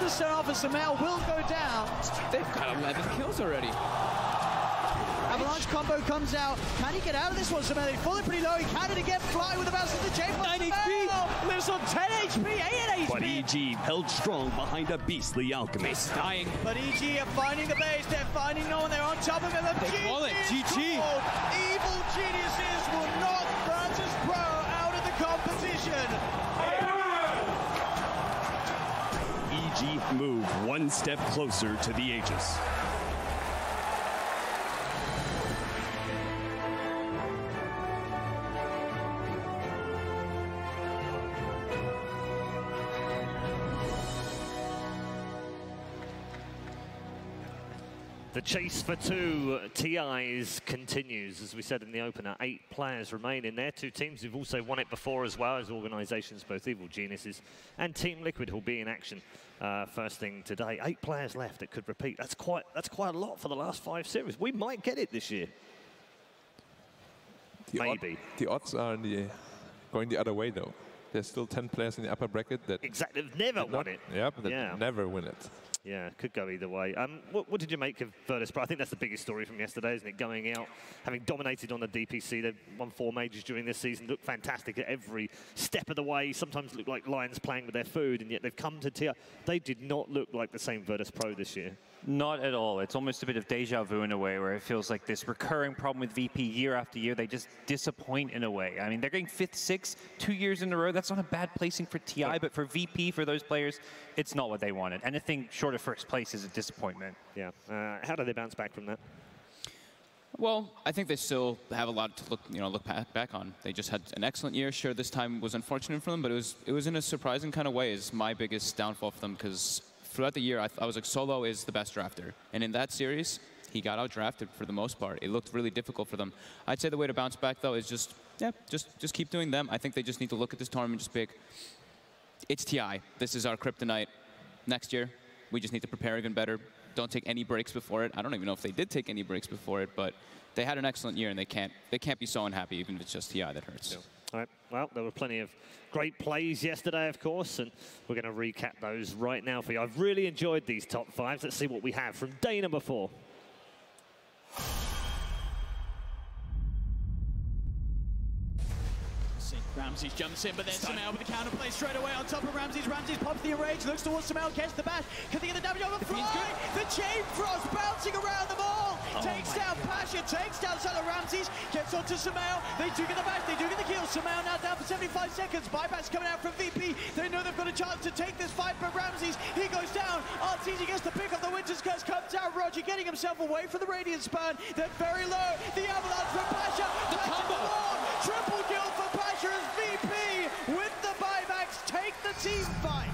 the stun off and Sumail will go down. They've got 11 kills already. Avalanche combo comes out. Can he get out of this one? Sumail falling pretty low. He can it again. Fly with the bounce of the chain. 9 HP. Lives on 10 HP, 8 HP. But EG held strong behind a beastly alchemist. Dying. But EG are finding the base. They're finding no one. They're on top of him. They call it GG. Evil geniuses will knock Virtus Pro out of the competition. EG move one step closer to the Aegis. The chase for two TIs continues. As we said in the opener, 8 players remain in there. 2 teams who've also won it before as well as organisations, both Evil Geniuses and Team Liquid, who'll be in action first thing today. 8 players left that could repeat. That's quite a lot for the last 5 series. We might get it this year. Maybe. The odds are going the other way, though. There's still 10 players in the upper bracket that exactly they've never won it. Yeah, but they never win it. Yeah, could go either way. What did you make of Virtus Pro? I think that's the biggest story from yesterday, isn't it? Going out, having dominated on the DPC. They've won 4 majors during this season, looked fantastic at every step of the way. Sometimes look like lions playing with their food, and yet they've come to TI. They did not look like the same Virtus Pro this year. Not at all. It's almost a bit of deja vu in a way, where it feels like this recurring problem with VP year after year. They just disappoint in a way. I mean, they're getting 5th, 6th, 2 years in a row. That's not a bad placing for TI, but for VP, for those players, it's not what they wanted. Anything short of first place is a disappointment. Yeah. How do they bounce back from that? Well, I think they still have a lot to look back on. They just had an excellent year. Sure, this time was unfortunate for them, but it was in a surprising kind of way. Is my biggest downfall for them, because throughout the year, I was like, Solo is the best drafter. And in that series, he got out-drafted for the most part. It looked really difficult for them. I'd say the way to bounce back, though, is just keep doing them. I think they just need to look at this tournament and just pick, it's TI. This is our kryptonite. Next year, we just need to prepare even better. Don't take any breaks before it. I don't even know if they did take any breaks before it, but they had an excellent year, and they can't be so unhappy, even if it's just TI that hurts. Yeah. All right. Well, there were plenty of great plays yesterday, of course, and we're going to recap those right now for you. I've really enjoyed these top 5s. Let's see what we have from day number 4. Ramses jumps in, but then Sumail with the counterplay straight away on top of Ramses. Ramses pops the enrage, looks towards Sumail, gets the bash. Can they get the damage on the fly? The chain frost bouncing around them all. Takes down Pasha, takes down Solo Ramses, gets onto Sumail. They do get the bash, they do get the kill. Sumail now down for 75 seconds. Buybacks coming out from VP. They know they've got a chance to take this fight, but Ramses, he goes down. RTZ gets the pick up, the Winter's Curse comes out. Roger getting himself away from the Radiant Span. They're very low. The avalanche from Pasha. The combo. Triple kill for Pasha as VP with the buybacks take the team fight.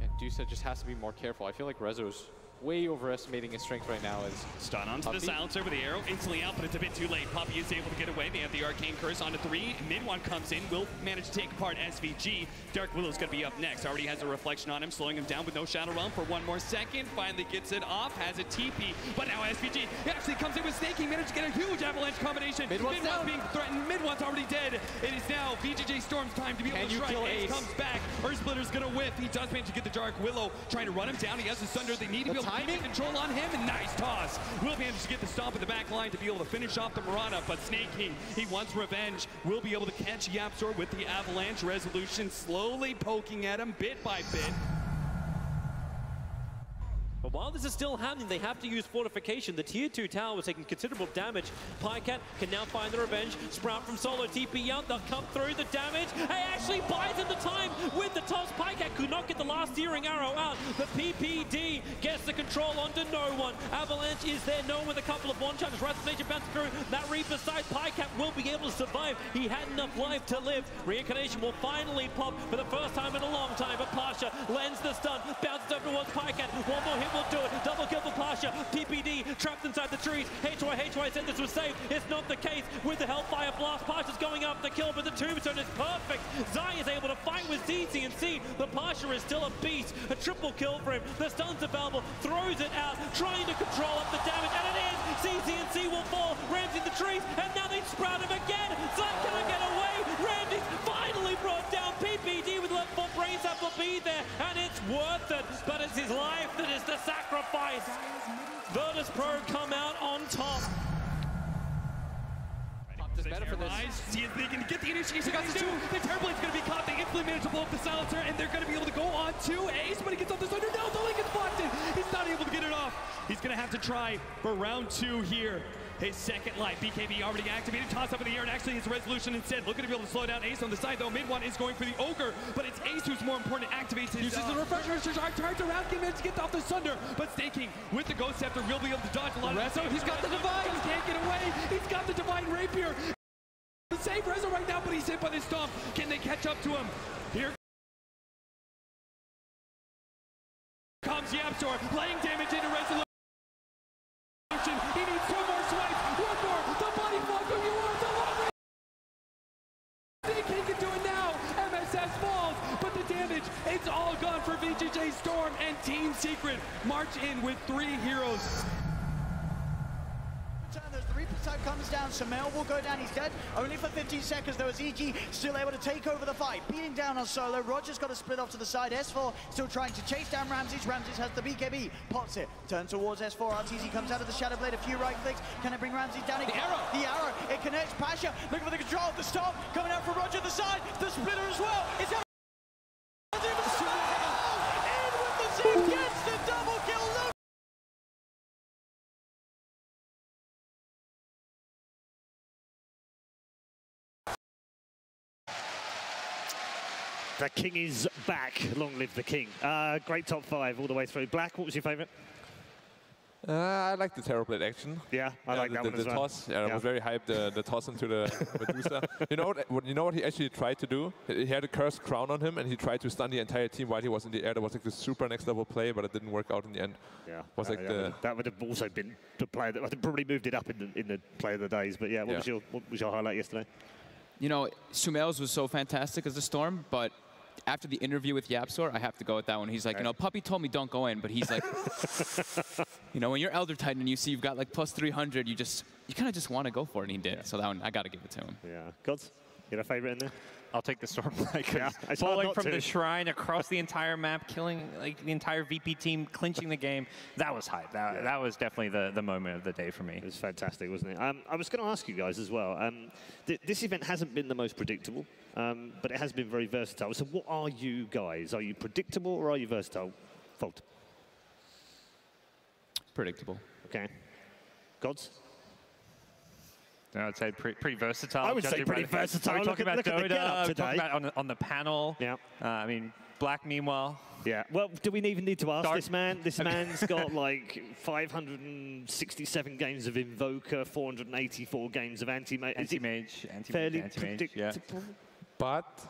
Yeah, Dusa just has to be more careful. I feel like Rezo's way overestimating his strength right now. Is stun onto the silencer with the arrow instantly out, but it's a bit too late. Puppey is able to get away. They have the arcane curse onto 3. Mid one comes in, will manage to take apart SVG. Dark Willow's gonna be up next. Already has a reflection on him, slowing him down with no Shadow Realm for 1 more second. Finally gets it off, has a TP, but now SVG actually comes in with snaking, managed to get a huge avalanche combination. Mid one's being threatened, mid one's already dead. It is now VGJ Storm's time to be able to strike. Ace comes back, Earthsplitter's gonna whiff. He does manage to get the Dark Willow, trying to run him down. He has the Sunder. They need to be able to keep control on him, and nice toss. Will manage to get the stomp in the back line to be able to finish off the Mirana, but Snake King, he wants revenge. Will be able to catch Yapzor with the avalanche. Resolution slowly poking at him bit by bit. But while this is still happening, they have to use fortification. The tier 2 tower was taking considerable damage. Pycat can now find the revenge. Sprout from Solo, TP out, they'll come through the damage. Hey, actually buys in the time with the toss. Pycat could not get the last steering arrow out. The PPD gets the control onto no one. Avalanche is there, no one with a couple of one-shots. Restoration bouncing through. That Reaper side, Pycat will be able to survive. He had enough life to live. Reincarnation will finally pop for the first time in a long time. But Pasha lends the stun, bounces over towards Pycat. One more hit will do it. Double kill for Pasha. PPD trapped inside the trees. HY said this was safe. It's not the case with the Hellfire Blast. Pasha's going up the kill, but the tombstone is perfect. Zai is able to fight with CC&C. The Pasha is still a beast. A triple kill for him. The stun's available. Throws it out. Trying to control up the damage. And it is. CC&C will fall. Ramsey in the trees. And now they sprout him again. Zai cannot get away. Ramsey finally brought down. PPD with level 4 brain sap will be there. and it's worth it, but it's his life that is the sacrifice. Virtus Pro come out on top. Is better for this. See if they can get the initiation. Got two. The Turbulate's going to be caught. They instantly manage to blow up the silencer, and they're going to be able to go on to Ace, but he gets off the Thunder. No, the link is blocked in. He's not able to get it off. He's going to have to try for round 2 here. His second light. BKB already activated. Toss up in the air, and actually his resolution instead. Looking to be able to slow down Ace on the side, though. Mid one is going for the Ogre, but it's Ace who's more important. Activates his... Uses the refresher. Turns around, managed to get off the Sunder, but Staking with the Ghost Scepter will be able to dodge a lot of... So he's got the Divine. He can't get away. He's got the Divine Rapier. Save Rezo right now, but he's hit by the Stomp. Can they catch up to him? Here comes Yapstor, laying damage into Resolution. He needs 2 more swipes. 1 more. The body block from you are the long range. Think he can do it now. MSS falls, but the damage, it's all gone for VGJ Storm and Team Secret. March in with 3 heroes. The comes down, Sumail will go down, he's dead, only for 15 seconds though, as EG still able to take over the fight, beating down on Solo. Roger's got to split off to the side, S4 still trying to chase down Ramses. Ramses has the BKB, pots it, turns towards S4, RTZ comes out of the Shadow Blade, a few right clicks, can it bring Ramses down again? The arrow, it connects Pasha, looking for the control of the stop, coming out from Roger the side, the splitter as well, it's out in with the Zip, gets the double kill. The king is back. Long live the king. Great top 5 all the way through. Black, what was your favourite? I like the Terrorblade action. Yeah, I like that one as well. Toss. Yeah, I was very hyped. The toss into the Medusa. You know what he actually tried to do? He had a cursed crown on him, and he tried to stun the entire team while he was in the air. That was like the super next level play, but it didn't work out in the end. Yeah, was like that would have also been the play that I think probably moved it up in the play of the days. But yeah, what was your highlight yesterday? You know, Sumail's was so fantastic as a Storm, but after the interview with Yapstor, I have to go with that one. He's like, you know, Puppy told me don't go in, but he's like, you know, when you're Elder Titan and you see you've got like plus 300, you kind of just want to go for it, and he did. Yeah. So that one, I got to give it to him. Yeah. Gods, you have a favorite in there? I'll take the Stormlight. Yeah, falling from the shrine across the entire map, killing like the entire VP team, clinching the game. That was hype. That was definitely the moment of the day for me. It was fantastic, wasn't it? I was going to ask you guys as well. This event hasn't been the most predictable, but it has been very versatile. So what are you guys? Are you predictable or are you versatile? Fault. Predictable. Okay. Gods? I would say pretty versatile. I would say pretty versatile. We're talking about Dota, we're talking about on the panel. Yeah. I mean, Black, meanwhile. Yeah. Well, do we even need to ask this man? This man's got like 567 games of Invoker, 484 games of Anti-Mage. Anti-Mage. Fairly predictable. Yeah. But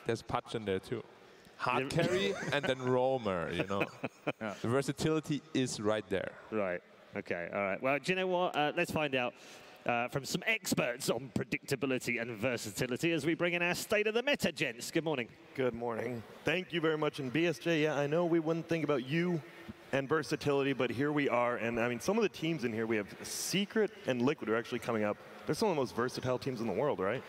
there's Patch in there too. Hard carry and then roamer, you know. Yeah. The versatility is right there. Right. Okay. All right. Well, do you know what? Let's find out from some experts on predictability and versatility as we bring in our State of the Meta, gents. Good morning. Good morning. Thank you very much. And BSJ, yeah, I know we wouldn't think about you and versatility, but here we are. And I mean, some of the teams in here, we have Secret and Liquid are actually coming up. They're some of the most versatile teams in the world, right?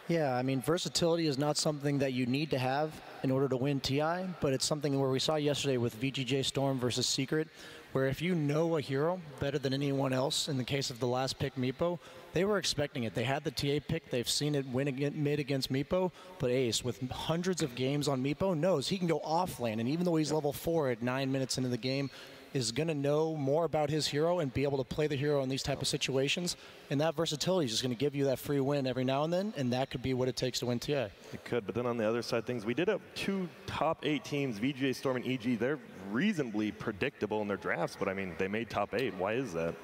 Yeah, I mean, versatility is not something that you need to have in order to win TI, but it's something where we saw yesterday with VGJ Storm versus Secret, where if you know a hero better than anyone else, in the case of the last pick, Meepo, they were expecting it. They had the TA pick. They've seen it win mid against Meepo, but Ace, with hundreds of games on Meepo, knows he can go off lane, and even though he's level 4 at 9 minutes into the game, is going to know more about his hero and be able to play the hero in these type of situations. And that versatility is just going to give you that free win every now and then, and that could be what it takes to win TI. It could, but then on the other side of things, we did have 2 top 8 teams, VGJ Storm and EG. They're reasonably predictable in their drafts, but I mean, they made top 8. Why is that?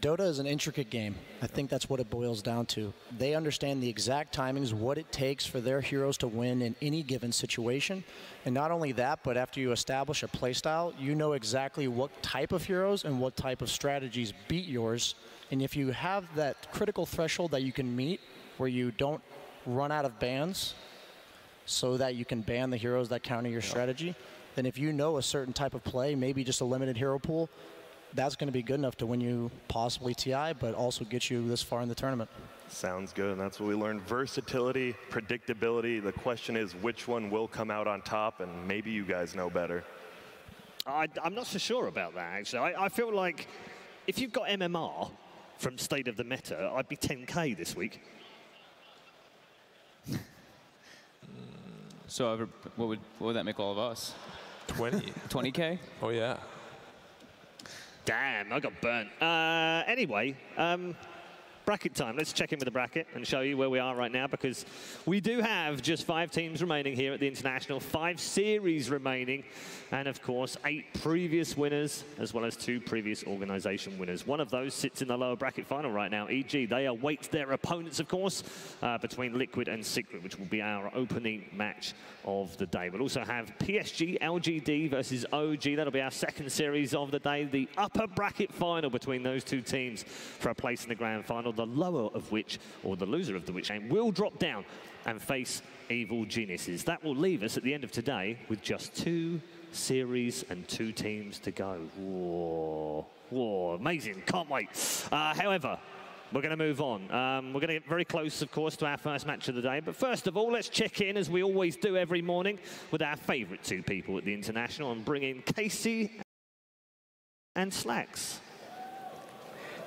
Dota is an intricate game. I think that's what it boils down to. They understand the exact timings, what it takes for their heroes to win in any given situation. And not only that, but after you establish a playstyle, you know exactly what type of heroes and what type of strategies beat yours. And if you have that critical threshold that you can meet where you don't run out of bans so that you can ban the heroes that counter your strategy, then if you know a certain type of play, maybe just a limited hero pool, that's going to be good enough to win you possibly TI, but also get you this far in the tournament. Sounds good, and that's what we learned. Versatility, predictability. The question is which one will come out on top, and maybe you guys know better. I'm not so sure about that, actually. I feel like if you've got MMR from State of the Meta, I'd be 10K this week. So what would that make all of us? 20. 20K? Oh, yeah. Damn, I got burnt. Anyway, bracket time. Let's check in with the bracket and show you where we are right now, because we do have just 5 teams remaining here at the International, 5 series remaining, and of course 8 previous winners as well as 2 previous organization winners. One of those sits in the lower bracket final right now, EG. They await their opponents, of course, between Liquid and Secret, which will be our opening match of the day. We'll also have PSG LGD versus OG. That'll be our second series of the day, the upper bracket final between those 2 teams for a place in the grand final, the lower of which, or the loser of the which game, will drop down and face Evil Geniuses. That will leave us at the end of today with just 2 series and 2 teams to go. Whoa, whoa, amazing, can't wait. However, we're going to move on. We're going to get very close, of course, to our first match of the day. But first of all, let's check in, as we always do every morning, with our favorite 2 people at the International and bring in Casey and Slacks.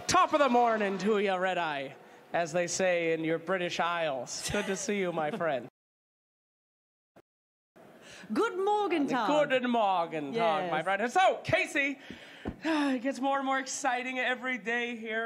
Top of the morning to you, Red Eye, as they say in your British Isles. Good to see you, my friend. Good morning, Todd. Good morning, Todd, Yes. my friend. So, Casey, it gets more and more exciting every day here.